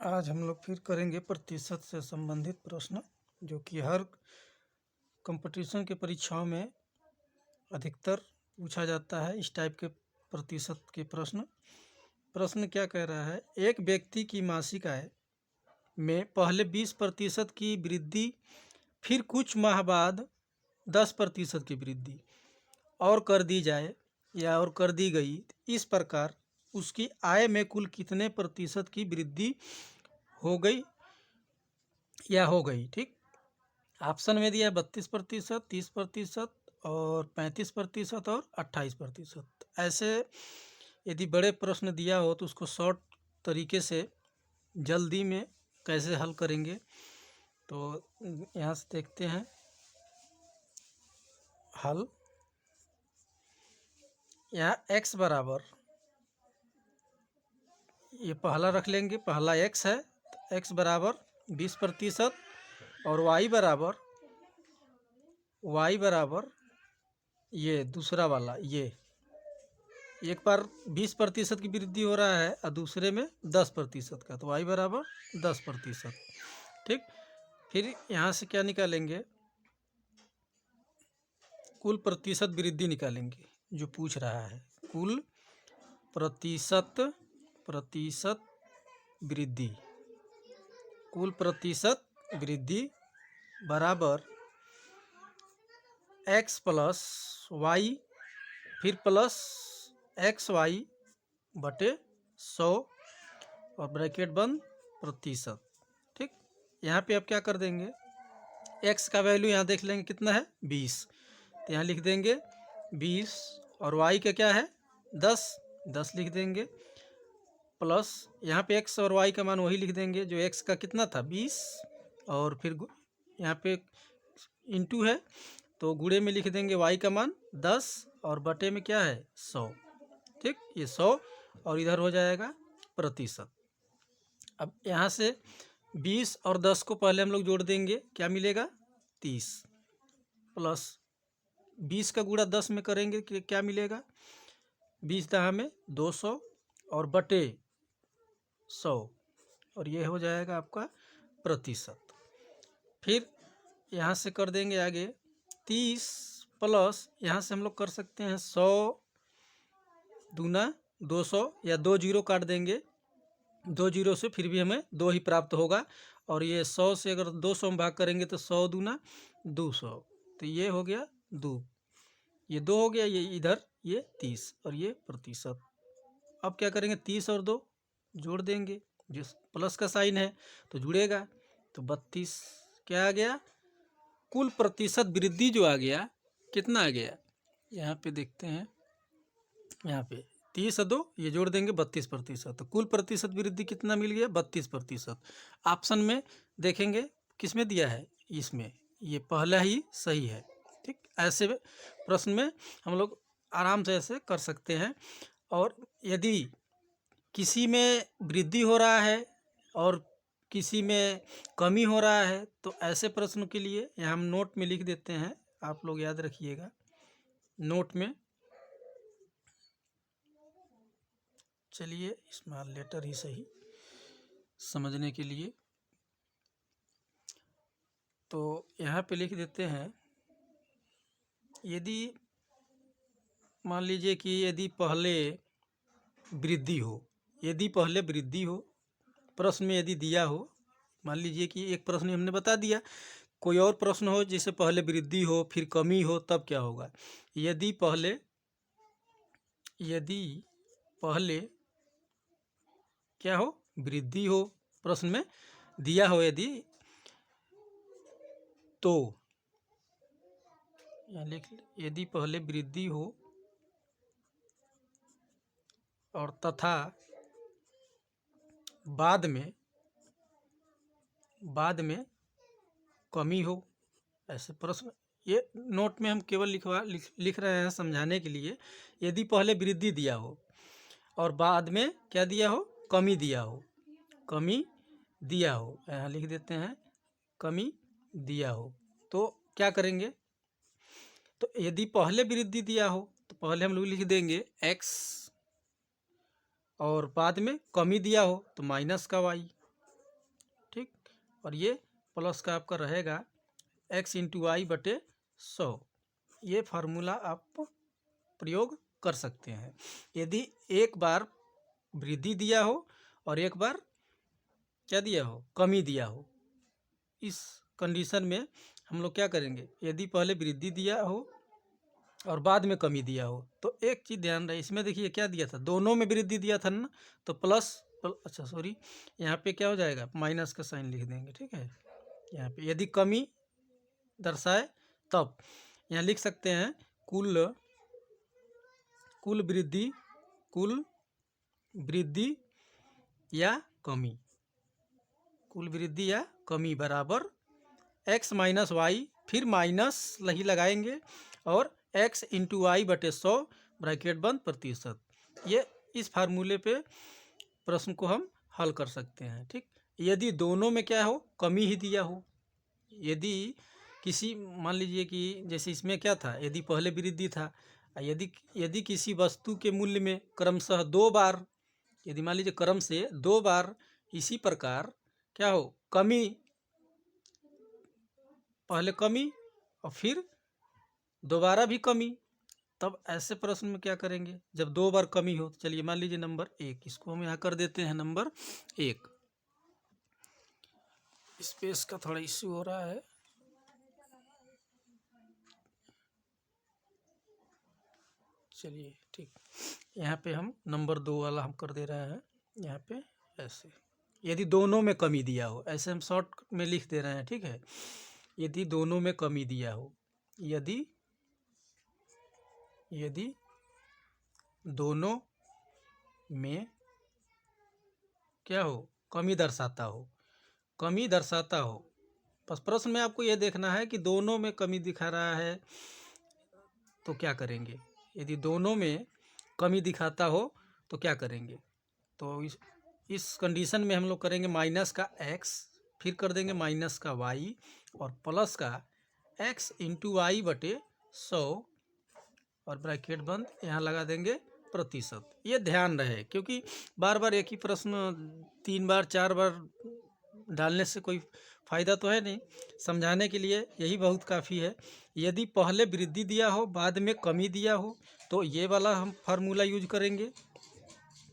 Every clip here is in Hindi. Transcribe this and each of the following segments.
आज हम लोग फिर करेंगे प्रतिशत से संबंधित प्रश्न, जो कि हर कंपटीशन के परीक्षाओं में अधिकतर पूछा जाता है। इस टाइप के प्रतिशत के प्रश्न क्या कह रहा है, एक व्यक्ति की मासिक आय में पहले 20% की वृद्धि, फिर कुछ माह बाद 10% की वृद्धि और कर दी जाए या और कर दी गई, इस प्रकार उसकी आय में कुल कितने प्रतिशत की वृद्धि हो गई या हो गई। ठीक, ऑप्शन में दिया है 32%, 30% और 35% और 28%। ऐसे यदि बड़े प्रश्न दिया हो तो उसको शॉर्ट तरीके से जल्दी में कैसे हल करेंगे, तो यहाँ से देखते हैं हल। यहाँ x बराबर, ये पहला रख लेंगे, पहला x है तो x बराबर 20% और y बराबर ये दूसरा वाला, ये एक बार 20% की वृद्धि हो रहा है और दूसरे में 10% का, तो y बराबर 10%। ठीक, फिर यहाँ से क्या निकालेंगे, कुल प्रतिशत वृद्धि निकालेंगे जो पूछ रहा है। कुल प्रतिशत वृद्धि, कुल प्रतिशत वृद्धि बराबर x प्लस वाई, फिर प्लस एक्स वाई बटे 100 और ब्रैकेट बंद प्रतिशत। ठीक, यहाँ पे आप क्या कर देंगे, x का वैल्यू यहाँ देख लेंगे कितना है 20, तो यहाँ लिख देंगे 20 और y का क्या है 10 लिख देंगे, प्लस यहाँ पे x और y का मान वही लिख देंगे जो x का कितना था 20, और फिर यहाँ पे इंटू है तो गुणे में लिख देंगे y का मान 10 और बटे में क्या है 100। ठीक, ये 100 और इधर हो जाएगा प्रतिशत। अब यहाँ से 20 और 10 को पहले हम लोग जोड़ देंगे, क्या मिलेगा 30, प्लस 20 का गुणा 10 में करेंगे क्या मिलेगा, 20 दहा में 200 और बटे 100, और ये हो जाएगा आपका प्रतिशत। फिर यहाँ से कर देंगे आगे 30 प्लस, यहाँ से हम लोग कर सकते हैं 100 दूना 200 या 2 जीरो काट देंगे, 2 जीरो से फिर भी हमें 2 ही प्राप्त होगा, और ये 100 से अगर 200 में भाग करेंगे तो 100 दूना 200, तो ये हो गया 2, ये 2 हो गया, ये इधर ये 30 और ये प्रतिशत। अब क्या करेंगे 30 और 2 जोड़ देंगे, जिस प्लस का साइन है तो जुड़ेगा, तो 32 क्या आ गया, कुल प्रतिशत वृद्धि जो आ गया कितना आ गया, यहाँ पे देखते हैं, यहाँ पे 30 और 2 ये जोड़ देंगे 32%, तो कुल प्रतिशत वृद्धि कितना मिल गया 32%। ऑप्शन में देखेंगे किस में दिया है, इसमें, ये पहला ही सही है। ठीक, ऐसे प्रश्न में हम लोग आराम से ऐसे कर सकते हैं। और यदि किसी में वृद्धि हो रहा है और किसी में कमी हो रहा है, तो ऐसे प्रश्न के लिए यहाँ हम नोट में लिख देते हैं, आप लोग याद रखिएगा नोट में। चलिए स्मॉल लेटर ही सही समझने के लिए, तो यहाँ पे लिख देते हैं, यदि मान लीजिए कि यदि पहले वृद्धि हो, प्रश्न में यदि दिया हो, मान लीजिए कि एक प्रश्न हमने बता दिया, कोई और प्रश्न हो जिसे पहले वृद्धि हो फिर कमी हो, तब क्या होगा। यदि पहले क्या हो, वृद्धि हो, प्रश्न में दिया हो यदि, तो यहाँ लिख, यदि पहले वृद्धि हो और तथा बाद में कमी हो, ऐसे प्रश्न, ये नोट में हम केवल लिख रहे हैं समझाने के लिए। यदि पहले वृद्धि दिया हो और बाद में क्या दिया हो, कमी दिया हो, यहाँ लिख देते हैं कमी दिया हो, तो क्या करेंगे, तो यदि पहले वृद्धि दिया हो तो पहले हम लोग लिख देंगे x, और बाद में कमी दिया हो तो माइनस का y, और ये प्लस का आपका रहेगा x इंटू आई बटे 100। ये फार्मूला आप प्रयोग कर सकते हैं यदि एक बार वृद्धि दिया हो और एक बार क्या दिया हो, कमी दिया हो। इस कंडीशन में हम लोग क्या करेंगे, यदि पहले वृद्धि दिया हो और बाद में कमी दिया हो तो एक चीज़ ध्यान रहे, इसमें देखिए क्या दिया था, दोनों में वृद्धि दिया था ना, तो अच्छा सॉरी, यहाँ पे क्या हो जाएगा, माइनस का साइन लिख देंगे, ठीक है। यहाँ पे यदि कमी दर्शाए तब यहाँ लिख सकते हैं कुल वृद्धि या कमी, कुल वृद्धि या कमी बराबर x माइनस वाई, फिर माइनस ही लगाएंगे और x इंटू आई बटे 100 ब्रैकेट बंद प्रतिशत। ये इस फार्मूले पे प्रश्न को हम हल कर सकते हैं, ठीक। यदि दोनों में क्या हो, कमी ही दिया हो, यदि किसी मान लीजिए कि जैसे इसमें क्या था, यदि पहले वृद्धि था, यदि किसी वस्तु के मूल्य में क्रमशः 2 बार, यदि मान लीजिए क्रम से 2 बार इसी प्रकार क्या हो, कमी, पहले कमी और फिर दोबारा भी कमी, तब ऐसे प्रश्न में क्या करेंगे, जब 2 बार कमी हो। चलिए मान लीजिए नंबर 1, इसको हम यहाँ कर देते हैं नंबर 1। स्पेस का थोड़ा इश्यू हो रहा है, चलिए ठीक। यहाँ पे हम नंबर 2 वाला हम कर दे रहे हैं, यहाँ पे ऐसे, यदि दोनों में कमी दिया हो, ऐसे हम शॉर्ट में लिख दे रहे हैं, ठीक है। यदि दोनों में कमी दिया हो, यदि दोनों में क्या हो, कमी दर्शाता हो, बस प्रश्न में आपको ये देखना है कि दोनों में कमी दिखा रहा है तो क्या करेंगे। यदि दोनों में कमी दिखाता हो तो क्या करेंगे, तो इस कंडीशन में हम लोग करेंगे माइनस का x, फिर कर देंगे माइनस का y और प्लस का x इंटू आई बटे 100 और ब्रैकेट बंद, यहाँ लगा देंगे प्रतिशत। ये ध्यान रहे, क्योंकि बार बार एक ही प्रश्न 3 बार 4 बार डालने से कोई फ़ायदा तो है नहीं, समझाने के लिए यही बहुत काफ़ी है। यदि पहले वृद्धि दिया हो बाद में कमी दिया हो तो ये वाला हम फार्मूला यूज करेंगे,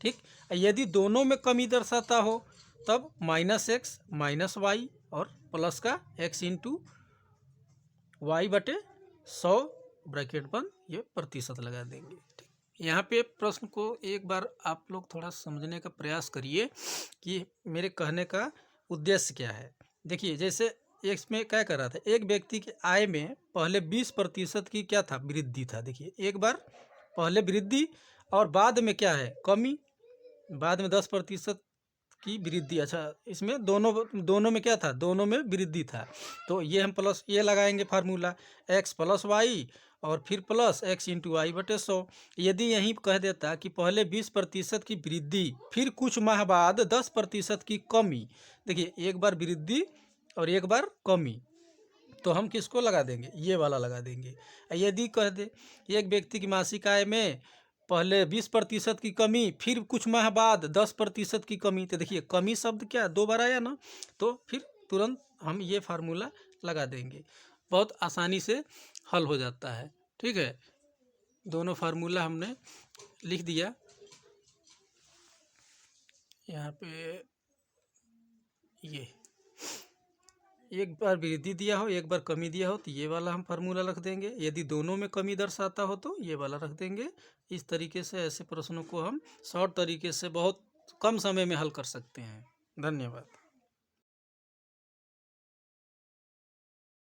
ठीक। यदि दोनों में कमी दर्शाता हो तब माइनस एक्स माइनस वाई और प्लस का x इंटू वाई बटे 100 ब्रैकेट बंद, ये प्रतिशत लगा देंगे, ठीक। यहाँ पे प्रश्न को एक बार आप लोग थोड़ा समझने का प्रयास करिए कि मेरे कहने का उद्देश्य क्या है। देखिए जैसे इसमें क्या कर रहा था, एक व्यक्ति की आय में पहले 20% की क्या था, वृद्धि था। देखिए एक बार पहले वृद्धि और बाद में क्या है, कमी, बाद में 10% की वृद्धि। अच्छा इसमें दोनों में क्या था, दोनों में वृद्धि था, तो ये हम प्लस ये लगाएंगे फार्मूला x प्लस वाई और फिर प्लस x इंटू आई बटे 100। यदि यहीं कह देता कि पहले 20% की वृद्धि फिर कुछ माह बाद 10% की कमी, देखिए एक बार वृद्धि और एक बार कमी, तो हम किसको लगा देंगे, ये वाला लगा देंगे। यदि कह दे एक व्यक्ति की मासिक आय में पहले 20% की कमी फिर कुछ माह बाद 10% की कमी, तो देखिए कमी शब्द क्या 2 बार आया ना, तो फिर तुरंत हम ये फार्मूला लगा देंगे, बहुत आसानी से हल हो जाता है, ठीक है। दोनों फार्मूला हमने लिख दिया यहाँ पे, ये एक बार वृद्धि दिया हो एक बार कमी दिया हो तो ये वाला हम फार्मूला रख देंगे, यदि दोनों में कमी दर्शाता हो तो ये वाला रख देंगे। इस तरीके से ऐसे प्रश्नों को हम शॉर्ट तरीके से बहुत कम समय में हल कर सकते हैं। धन्यवाद।